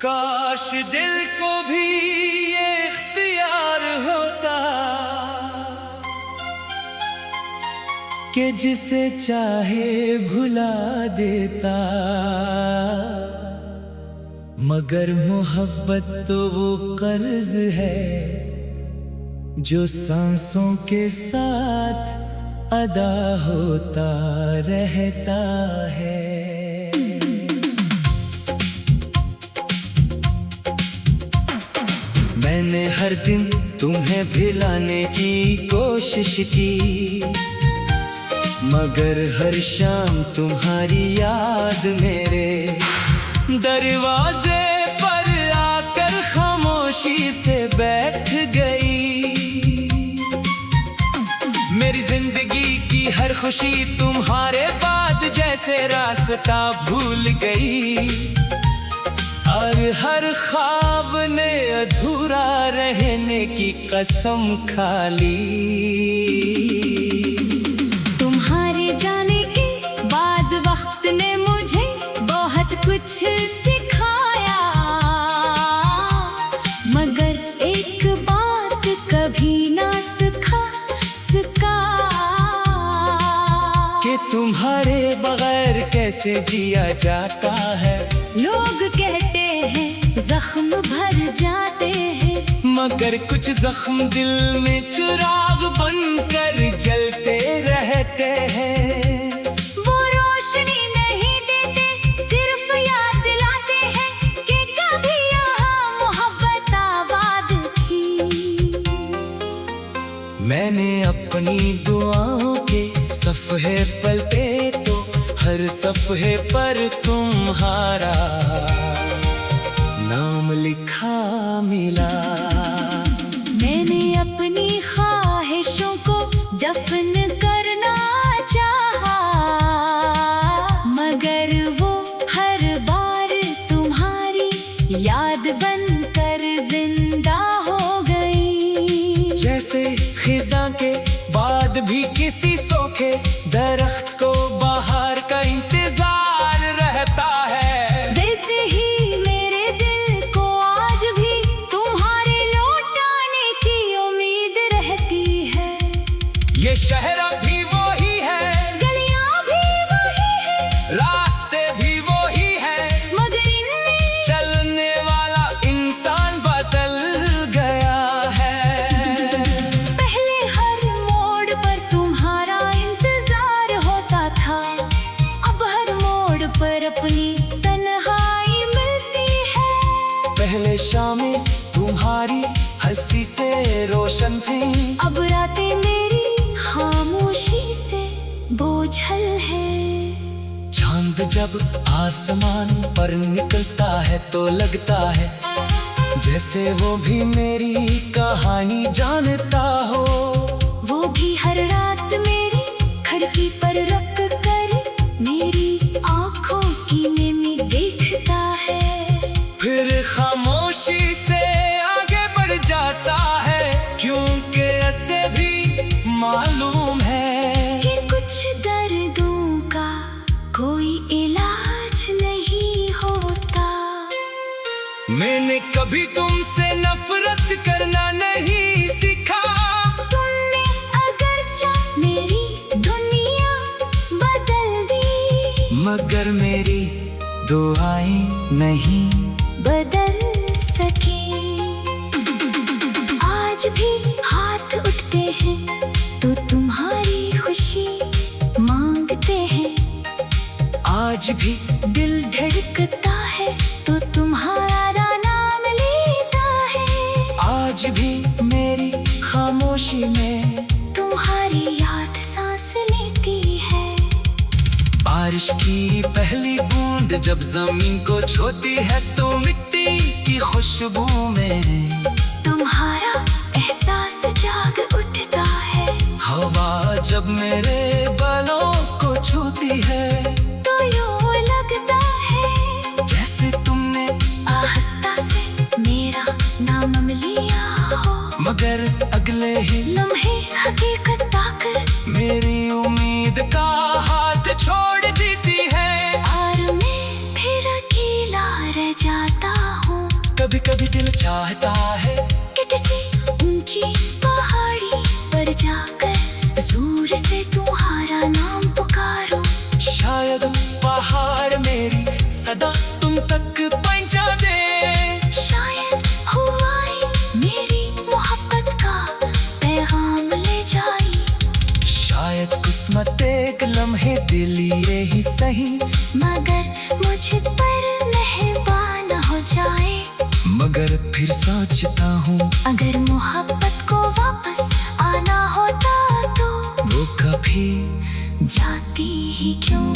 काश दिल को भी ये इख्तियार होता कि जिसे चाहे भुला देता, मगर मोहब्बत तो वो कर्ज है जो सांसों के साथ अदा होता रहता है। मैंने हर दिन तुम्हें भिलाने की कोशिश की, मगर हर शाम तुम्हारी याद मेरे दरवाजे पर आकर खामोशी से बैठ गई। मेरी जिंदगी की हर खुशी तुम्हारे बाद जैसे रास्ता भूल गई, और हर ख्वाब ने अधूरा रहने की कसम खा ली। तुम्हारे जाने के बाद वक्त ने मुझे बहुत कुछ सिखाया, मगर एक बात कभी ना सका कि तुम्हारे बगैर कैसे जिया जाता है। लोग कहते हैं जख्म भर जाते हैं, मगर कुछ जख्म दिल में चिराग बनकर जलते रहते हैं। वो रोशनी नहीं देते, सिर्फ याद दिलाते हैं कि कभी यहाँ मोहब्बत आबाद थी। मैंने अपनी दुआओं के सफ़हे पलटे तो हर सफ़हे पर तुम्हारा नाम लिखा मिला। मैंने अपनी ख्वाहिशों को दफन करना चाहा, मगर वो हर बार तुम्हारी याद बनकर जिंदा हो गई। जैसे खिज़ां के बाद भी किसी सूखे दरख्त को बाहर का इंतजार रहता है, वैसे ही मेरे दिल को आज भी तुम्हारे लौटाने की उम्मीद रहती है। ये शहर भी वही है, गलियां भी वही है, रास्ते भी वही है, मगर इनमें चलने वाला इंसान बदल गया है। पहले हर मोड़ पर तुम्हारा इंतजार होता था, अब हर मोड़ पर अपनी तन्हाई मिलती है। पहले शामें तुम्हारी हंसी से रोशन थी, अब रातें मेरी खामोशी से बोझल है। चांद जब आसमान पर निकलता है तो लगता है जैसे वो भी मेरी कहानी जानता हो। वो भी हर रात मेरी खिड़की पर रख कर मेरी आँखों की नमी देखता है, फिर खामोशी से आगे बढ़ जाता है, क्योंकि ऐसे भी मालूम है कि कुछ दर्दों का कोई इलाज नहीं होता। मैंने कभी तुमसे नफरत करना नहीं सीखा, तुमने अगरचा मेरी दुनिया बदल दी, मगर मेरी दुआएं नहीं बदल सकी। आज भी हाथ उठते हैं तो तुम्हारी खुशी मांगते हैं, आज भी दिल धड़कता है तो तुम्हारा नाम लेता है। आज भी मेरी खामोशी में तुम्हारी याद सांस लेती है। बारिश की पहली बूंद जब जमीन को छूती है तो मिट्टी की खुशबू में तुम्हारा एहसास जाग उठता है। हवा जब मेरे बालों को छूती है तो यूं लगता है जैसे तुमने आहिस्ता से मेरा नाम लिया हो, मगर अगले ही लम्हे हकीकत पाकर मेरी उम्मीद का हाथ छोड़ देती है। और मैं फिर अकेला रह जाता हूँ। कभी कभी दिल चाहता है कि किसी ऊंची पहाड़ी पर जाकर जोर से तुम्हारा नाम पुकारो। शायद पहाड़ मेरी सदा तुम तक पहुंचा दे। शायद हवाएं मेरी मोहब्बत का पैगाम ले जाए। शायद किस्मत एक लम्हे दिल लिए ही सही, मगर मुझ पर मेहरबान हो जाए। मगर फिर सोचता हूँ अगर मोहब्बत को वापस आना होता तो वो कभी जाती ही क्यों।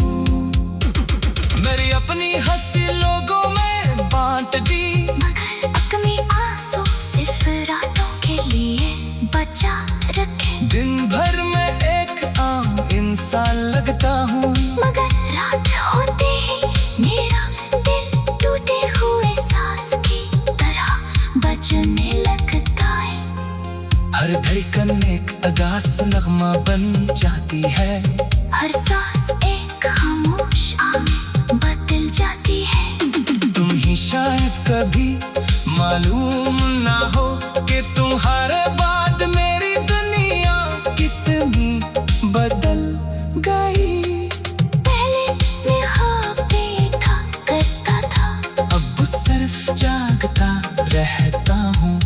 मेरी अपनी हंसी लोगों में बांट दी, मगर अपने आंसू सिर्फ रातों के लिए बचा रखे। दिन भर में एक आम इंसान लगता हूँ, मगर रात होते ही मेरा दिल टूटे हुए सांस की तरह बजने लगता है। हर धड़कन एक अगास नगमा बन जाती है। हर सांस एक खामोश आग बदल जाती है। तुम ही शायद कभी मालूम ना हो कि तुम्हारे बाद मेरी दुनिया कितनी बदल गई। पहले मैं ख्वाब देखा करता था, अब सिर्फ जागता रहता हूँ।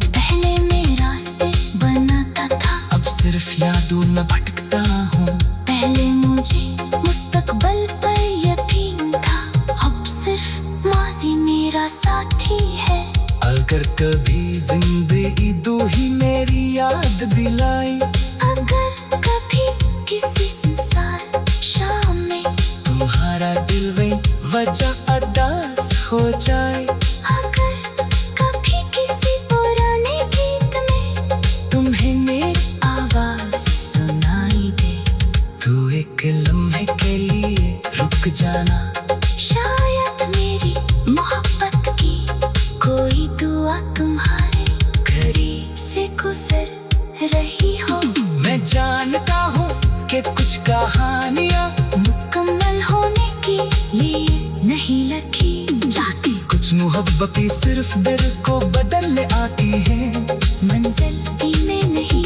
पहले मैं रास्ते बनाता था, अब सिर्फ यादों में भटकता हूँ। पहले मुझे मुस्तकबल पर यकीन था, अब सिर्फ माजी मेरा साथी है। अगर कभी जिंदगी दो ही मेरी याद दिलाई, अगर कभी किसी सुनसान शाम में तुम्हारा दिल वही वजह अदास हो जाए। अगर कभी किसी पुराने गीत में तुम्हें मेरी आवाज सुनाई दे, तू एक लम्हे के लिए रुक जाना। शायद मेरी मोहब्बत की कोई दुआ तुम्हारे करीब से गुजर रही हो। मैं जानता हूँ कि कुछ कहानियाँ मुकम्मल होने के लिए नहीं लिखी जाती। कुछ मोहब्बतें सिर्फ दिल को बदलने आती है। मंजिल में नहीं,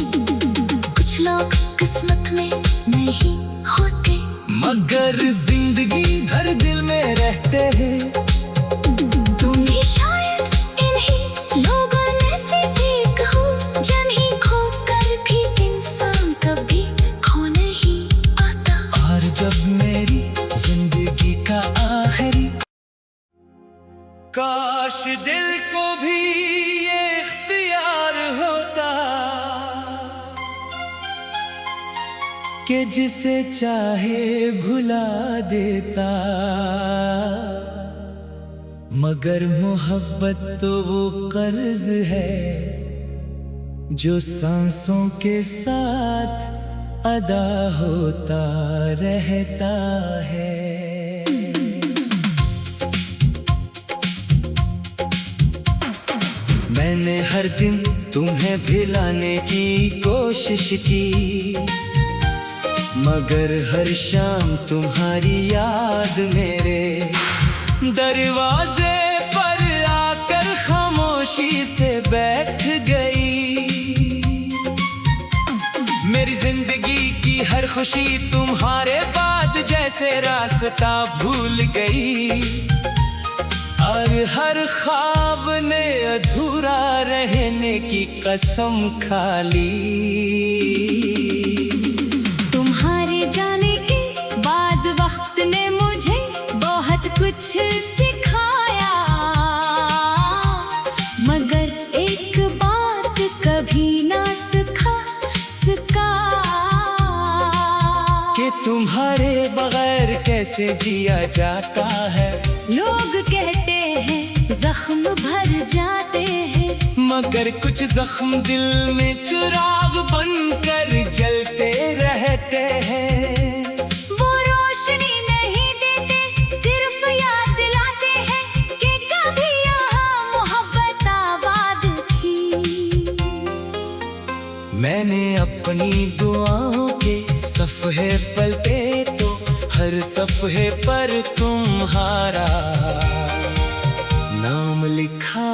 कुछ लोग किस्मत में नहीं होते, मगर जिंदगी भर दिल में रहते हैं। तुम भी शायद इन्हीं लोगों में से एक हो, जिन्हें खोकर भी इंसान कभी खो नहीं आता। और जब मेरी जिंदगी का आखिरी, काश दिल को भी ये इख्तियार होता कि जिसे चाहे भुला देता, मगर मोहब्बत तो वो कर्ज है जो सांसों के साथ अदा होता रहता है। मैंने हर दिन तुम्हें भिलाने की कोशिश की, मगर हर शाम तुम्हारी याद मेरे दरवाजे पर आकर खामोशी से बैठ गई। मेरी जिंदगी की हर खुशी तुम्हारे बाद जैसे रास्ता भूल गई, और हर ख्वाब ने अधूरा रहने की कसम खा ली। तुम्हारे जाने के बाद वक्त ने मुझे बहुत कुछ सिखाया, मगर एक बात कभी ना सिखा सका कि तुम्हारे बगैर कैसे जिया जाता है। लोग कहते हैं जख्म भर जाते हैं, मगर कुछ जख्म दिल में चिराग बनकर जलते रहते हैं। वो रोशनी नहीं देते, सिर्फ याद दिलाते हैं कि कभी यहाँ मोहब्बत आबाद थी। मैंने अपनी दुआओं के सफ़हे पलटे तो हर सफ़हे पर तुम्हारा नाम लिखा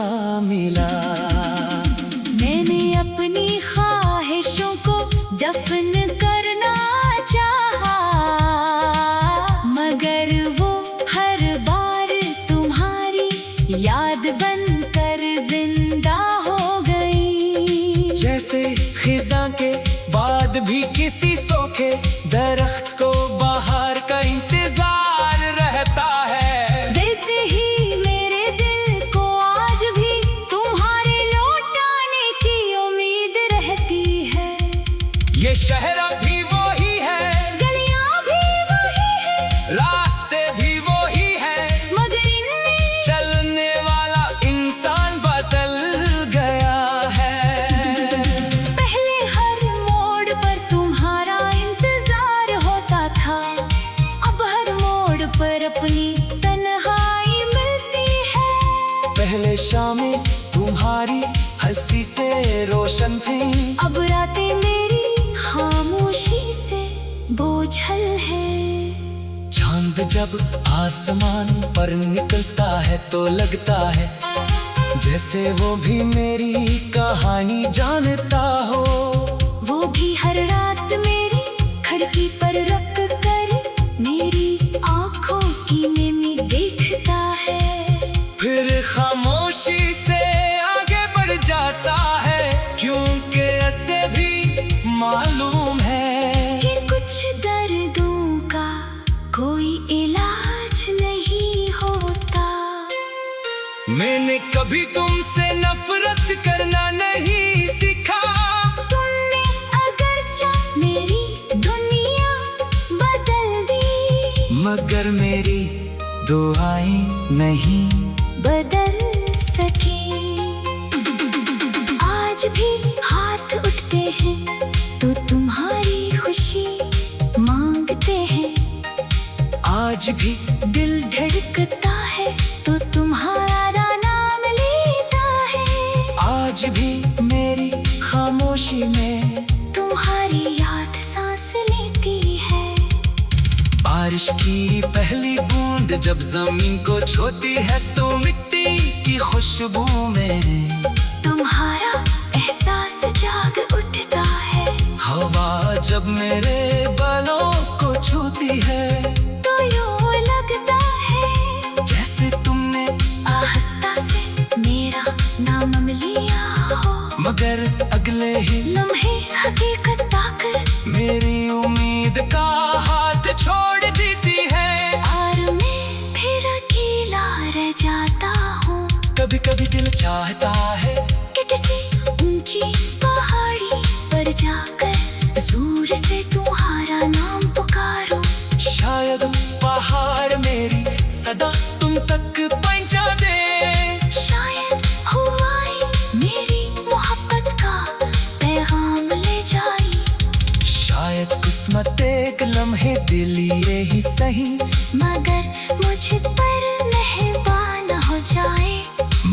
पहले शामें तुम्हारी हंसी से रोशन थी, अब रातें मेरी खामोशी से बोझल है। चांद जब आसमान पर निकलता है तो लगता है जैसे वो भी मेरी कहानी जानता हो। वो भी हर रात मेरी खिड़की पर रख कर मेरी आंखों की नमी देखता है, फिर खामोशी से आगे बढ़ जाता है, क्योंकि ऐसे भी मालूम है कि कुछ दर्दों का कोई इलाज नहीं होता। मैंने कभी तुमसे नफरत करना नहीं सीखा, तुमने अगरचे मेरी दुनिया बदल दी, मगर मेरी दुआएं नहीं बदल सकी। आज भी हाथ उठते हैं तो तुम्हारी खुशी मांगते हैं, आज भी दिल धड़कता है तो तुम्हारा नाम लेता है, आज भी मेरी खामोशी में तुम्हारी याद सांस लेती है। बारिश की पहली बूंद जब जमीन को छूती है तो मिट्टी की खुशबू में तुम्हारा एहसास जाग उठता है, हवा जब मेरे बालों को छूती है तो यूं लगता है जैसे तुमने आहिस्ता से मेरा नाम लिया हो, मगर अगले ही लम्हे हकीकत आकर मेरी उम्मीद का हाथ छोड़ देती है। और मैं फिर अकेला रह जाता हूँ। कभी कभी दिल चाहता है कि किसी ऊंची पहाड़ी पर जाकर जोर से तुम्हारा नाम पुकारो, शायद पहाड़ मेरी सदा तुम तक पहुंचा दे, शायद हवाएं मेरी मोहब्बत का पैगाम ले जाए, शायद किस्मत एक लम्हे दिल ये ही सही, मगर मुझ पर मेहरबान हो जाए।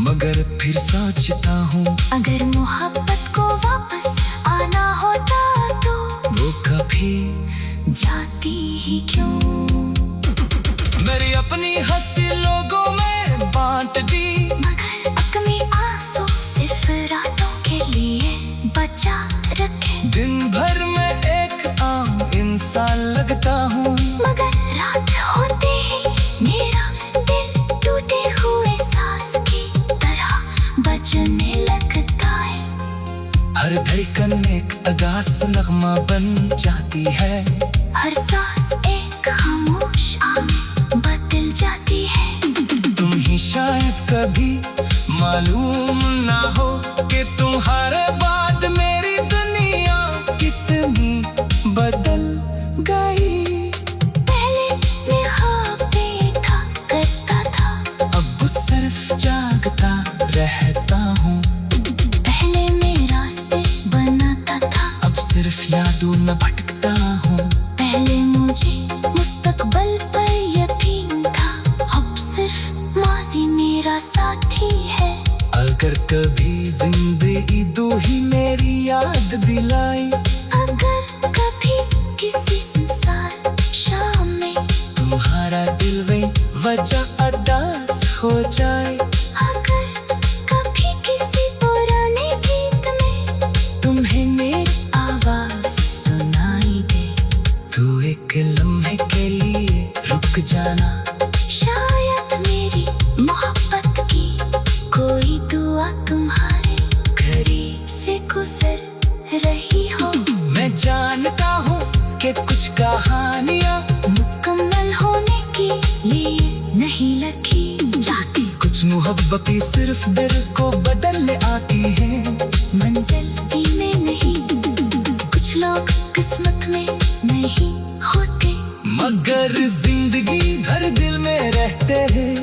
मगर फिर सोचता हूँ अगर मोहब्बत को वापस आना होता तो वो कभी जाती ही क्यों। मेरी अपनी हंसी लोगों में बांट दी, मगर अपने आंसू सिर्फ रातों के लिए बचा रखे, दिन भर में एक आम इंसान लगता हूँ, मगर रात होते ही मेरा दिल टूटे हुए सांस की तरह बजने लगता है। हर धड़कन एक अगास नगमा बन जाती है, हर सांस एक खामोश आग बदल जाती है। तुम ही शायद कभी मालूम ना हो कि तुम्हारे बाद मेरी दुनिया कितनी बदल गई। पहले मैं ख्वाब देखा करता था, अब सिर्फ जागता रहता हूँ, पहले मैं रास्ते बनाता था, अब सिर्फ यादों में भटकता हूँ। पहले मुझे मुस्तकबिल पर यकीन था, अब सिर्फ माजी मेरा साथी है। अगर कभी जिंदगी दो ही मेरी याद दिलाई, अगर कभी किसी संसार शाम में तुम्हारा दिल वही वजह अदास हो जाए, अगर कभी किसी पुराने गीत में तुम्हें मेरी आवाज सुनाई दे, तू एक लम्हे के लिए रुक जाना, शायद मेरी मोहब्बत की कोई दुआ तुम्हारे करीब से गुजर रही हो। मैं जानता हूँ कि कुछ कहानियाँ मुकम्मल होने के लिए नहीं लिखी जाती, कुछ मोहब्बतें सिर्फ दिल को बदलने आती है, मंजिल में नहीं, कुछ लोग किस्मत में नहीं होते, मगर जिंदगी भर दिल में रहते हैं।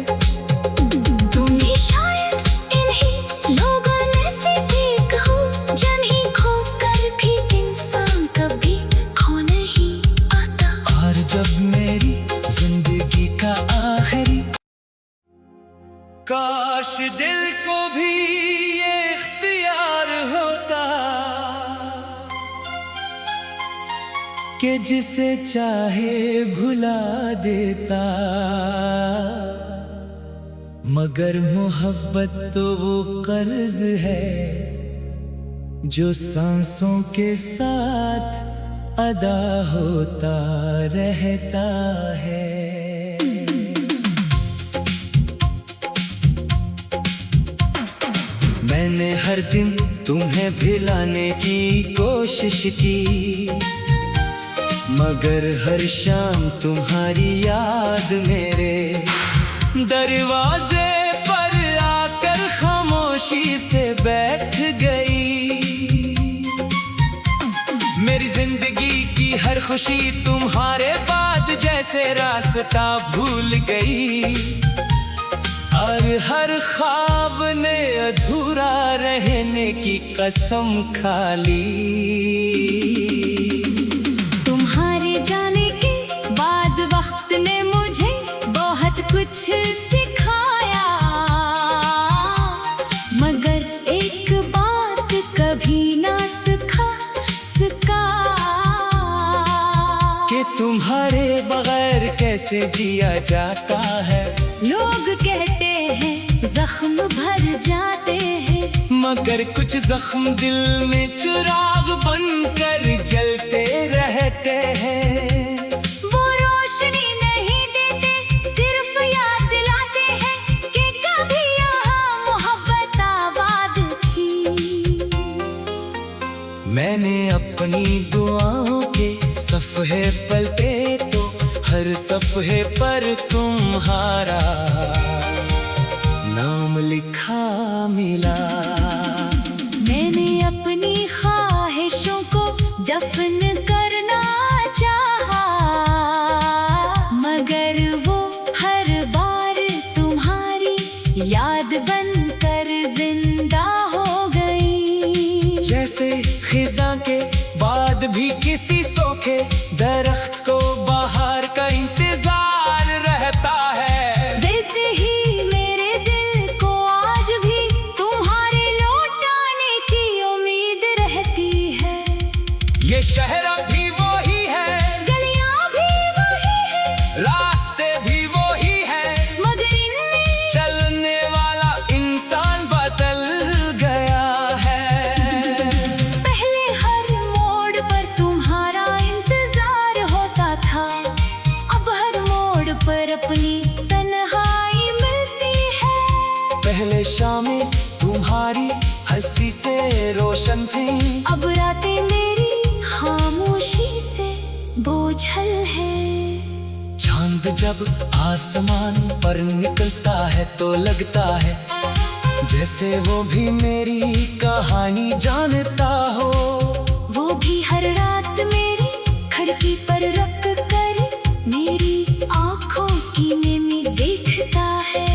तुम भी शायद इन्हीं लोगों में से एक हो, जिन्हें खोकर भी इंसान कभी खो नहीं आता। और जब मेरी जिंदगी का आखिरी काश दिल को भी ये इख्तियार होता कि जिसे चाहे भुला देता, मगर मोहब्बत तो वो कर्ज है जो सांसों के साथ अदा होता रहता है। मैंने हर दिन तुम्हें भिलाने की कोशिश की, मगर हर शाम तुम्हारी याद मेरे दरवाजे पर आकर खामोशी से बैठ गई। मेरी जिंदगी की हर खुशी तुम्हारे बाद जैसे रास्ता भूल गई, और हर ख्वाब ने अधूरा रहने की कसम खा ली। तुम्हारे जाने के बाद वक्त ने मुझे बहुत कुछ सिखाया, मगर एक बात कभी ना सका कि तुम्हारे बगैर कैसे जिया जाता है। लोग कहते हैं जख्म भर जाते हैं, मगर कुछ जख्म दिल में चिराग बनकर जलते रहते हैं। वो रोशनी नहीं देते, सिर्फ याद दिलाते हैं कि कभी यहाँ मोहब्बत आबाद थी। मैंने अपनी दुआओं के सफ़हे पलटे तो हर सफ़हे पर तुम्हारा नाम लिखा मिला। मैंने अपनी ख्वाहिशों को दफन करना चाहा, मगर वो हर बार तुम्हारी याद बनकर जिंदा हो गई। जैसे खिज़ां के बाद भी किसी सूखे दरख्त को बाहर का इंतजार रहता है, वैसे ही मेरे दिल को आज भी तुम्हारे लौटाने की उम्मीद रहती है। ये शहर भी वही है, गलियां भी वही है, रास्ते भी वही है, मगर इनमें चलने वाला इंसान बदल गया है। पहले हर मोड़ पर तुम्हारा इंतजार होता था, अब हर मोड़ पर अपनी तन्हाई मिलती है। पहले शामें तुम्हारी हंसी से रोशन थी, अब रातें मेरी खामोशी से बोझल है। चांद जब आसमान पर निकलता है तो लगता है जैसे वो भी मेरी कहानी जानता हो। वो भी हर रात मेरी खिड़की पर रख कर मेरी आँखों की नमी देखता है,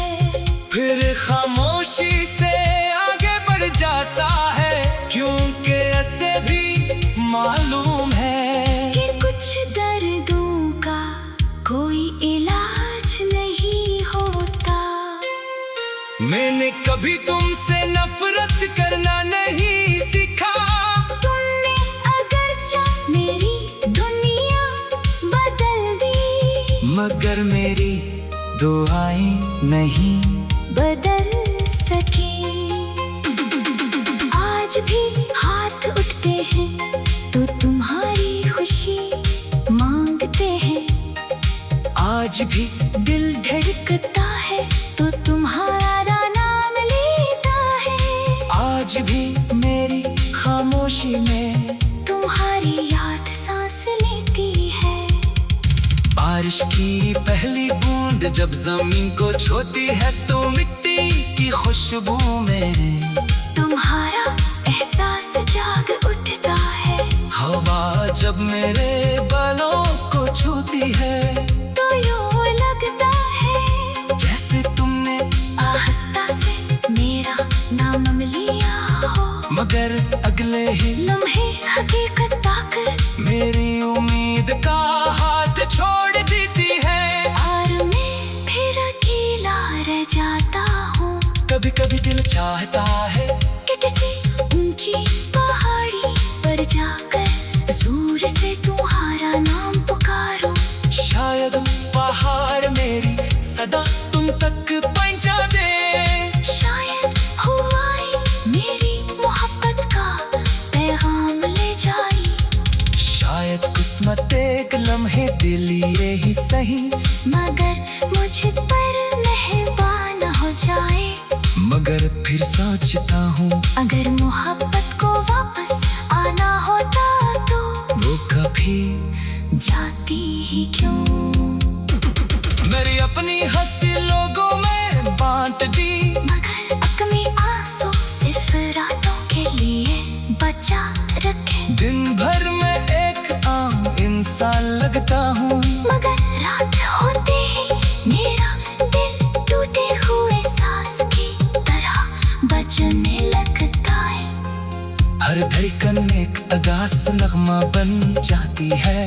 फिर खामोशी से आगे बढ़ जाता है, क्योंकि ऐसे भी मालूम है कि कुछ दर्दों का कोई इलाज नहीं होता। मैंने कभी तुमसे नफरत करना नहीं सीखा, तुमने अगरचे मेरी दुनिया बदल दी, मगर मेरी दुआएं नहीं बदल सकी। आज भी हाथ उठते हैं तो तुम्हारी खुशी मांगते हैं, आज भी दिल धड़कता है तो तुम्हारा नाम लेता है। आज भी मेरी खामोशी में तुम्हारी याद सांस लेती है। बारिश की पहली बूंद जब जमीन को छूती है तो मिट्टी की खुशबू में तुम्हारा एहसास जाग उठता है। हवा जब मेरे बालों को छूती है तो यूं लगता है जैसे तुमने आहिस्ता से मेरा नाम लिया हो, मगर अगले ही लम्हे हकीकत पाकर मेरी उम्मीद का हाथ छोड़ देती है। और मैं फिर अकेला रह जाता हूँ। कभी कभी दिल चाहता है कि किसी ऊंची पहाड़ी पर जाकर जोर से तुम्हारा नाम पुकारो। शायद पहाड़ मेरी सदा तुम तक पहुंचा दे। शायद हवाएं मेरी मोहब्बत का पैगाम ले जाए। शायद किस्मत एक लम्हे दिल ये ही सही, मगर मुझ पर मेहरबान हो जाए। मगर फिर सोचता हूँ अगर मोहब्बत को वापस आना होता तो वो कभी जाती ही क्यों। मेरी अपनी हंसी लोगों में बांट दी, मगर अपने आंसू सिर्फ रातों के लिए बचा रखे। दिन भर में एक आम इंसान लगता हूँ, मगर रात होते ही मेरा दिल टूटे हुए सांस की तरह बजने लगता है। हर धड़कन एक अगास नगमा बन जाती है।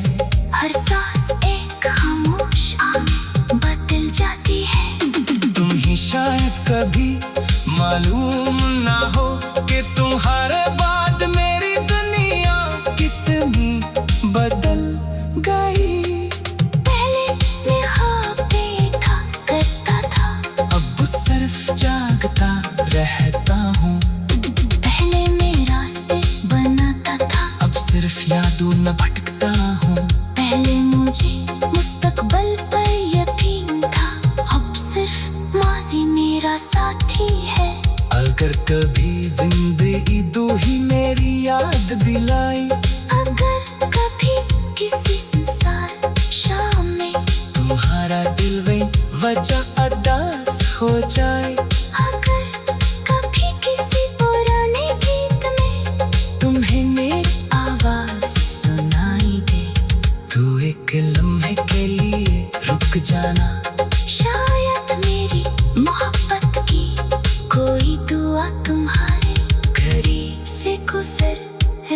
हर सांस एक खामोश आम बदल जाती है। तुम ही शायद कभी मालूम ना हो कि तुम्हारे बाद मेरी दुनिया कितनी बदल गई। पहले मैं ख्वाब देखा करता था, अब सिर्फ जागता रहता हूँ। पहले मैं रास्ते बनाता था, अब सिर्फ यादों में भटकता हूँ। पहले मुझे मुस्तकबल पर यकीन था, अब सिर्फ माजी मेरा साथी है। अगर कभी जिंदगी दो ही मेरी याद दिलाई, अगर कभी किसी सुनसान शाम में तुम्हारा दिल वही वजह अदास हो जाए। अगर कभी किसी पुराने गीत में तुम्हें मेरी आवाज सुनाई दे, तो एक लम्हे के लिए रुक जाना। शायद मेरी मोहब्बत की कोई दुआ तुम्हारे करीब से गुजर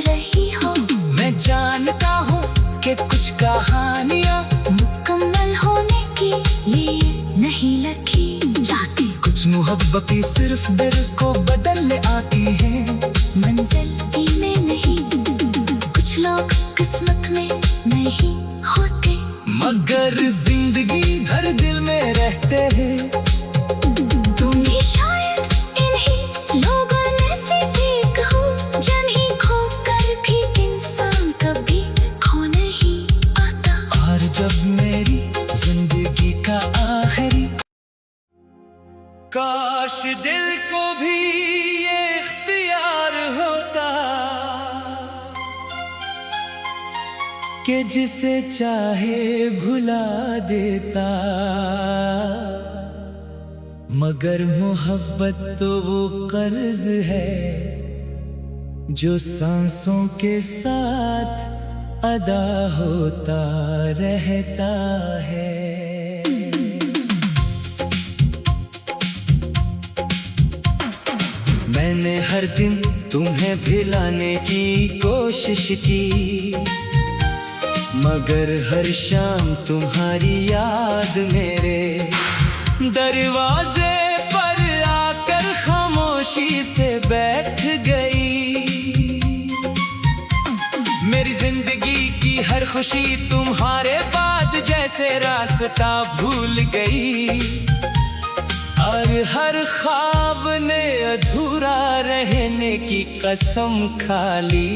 रही हो। मैं जानता हूँ कि कुछ कहानियाँ मुकम्मल होने के लिए नहीं लिखी जाती। कुछ मोहब्बतें सिर्फ दिल को बदलने आती हैं। मंजिल ही में नहीं, कुछ लोग किस्मत में नहीं होते, मगर जिंदगी भर दिल में रहते हैं। तुम ही शायद इन्हीं लोगों में से एक हो, जिन्हें खोकर भी इंसान कभी खो नहीं आता। और जब मेरी जिंदगी का आखिरी, काश दिल को भी ये इख्तियार होता कि जिसे चाहे भुला देता। मगर मोहब्बत तो वो कर्ज है जो सांसों के साथ अदा होता रहता है। मैंने हर दिन तुम्हें भिलाने की कोशिश की, मगर हर शाम तुम्हारी याद मेरे दरवाजे पर आकर खामोशी से बैठ गई। मेरी जिंदगी की हर खुशी तुम्हारे बाद जैसे रास्ता भूल गई, और हर ख्वाब ने अधूरा रहने की कसम खा ली।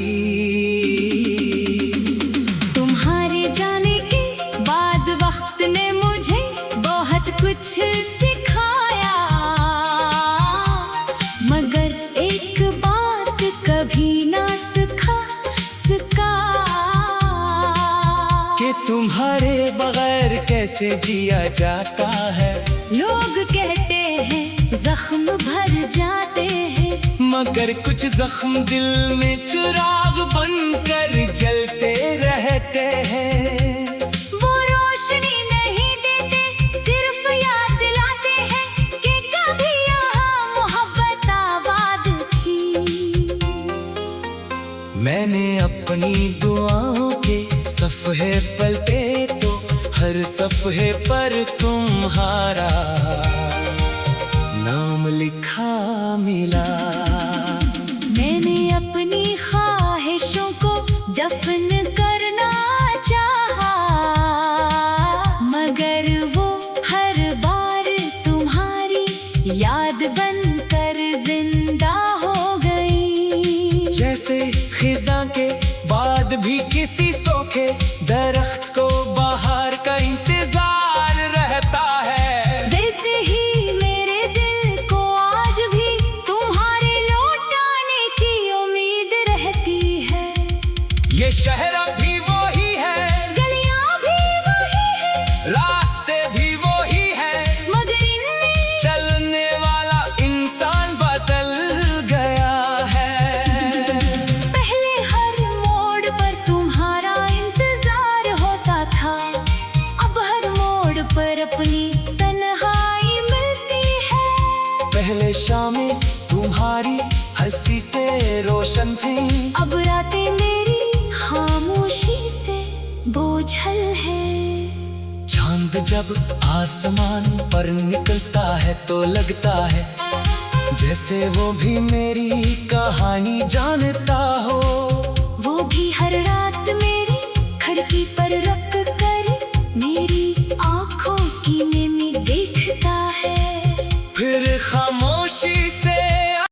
तुम्हारे जाने के बाद वक्त ने मुझे बहुत कुछ सिखाया, मगर एक बात कभी ना सका कि तुम्हारे बगैर कैसे जिया जाता है। लोग कहते हैं जख्म भर जाते हैं, मगर कुछ जख्म दिल में चिराग बनकर जलते रहते हैं। वो रोशनी नहीं देते, सिर्फ याद दिलाते हैं कि कभी यहाँ मोहब्बत आबाद थी। मैंने अपनी दुआओं के सफ़हे पलटे तो हर सफ़हे पर तुम्हारा नाम लिखा मिला। मैंने अपनी ख्वाहिशों को दफन करना चाहा, मगर वो हर बार तुम्हारी याद बनकर जिंदा हो गई। जैसे खिज़ां के बाद भी किसी सूखे दरख्त को बाहर का इंतजार रहता है, वैसे ही मेरे दिल को आज भी तुम्हारे लौट आने की उम्मीद रहती है। ये शहर भी वही है, गलियां भी वही है, रास्ते भी वही है, मगर इनमें चलने वाला इंसान बदल गया है। पहले हर मोड़ पर तुम्हारा इंतजार होता था, अब हर मोड़ पर अपनी तन्हाई मिलती है। पहले शामें तुम्हारी हंसी से रोशन थी, अब रातें मेरी खामोशी से बोझल है। चांद जब आसमान पर निकलता है तो लगता है जैसे वो भी मेरी कहानी जानता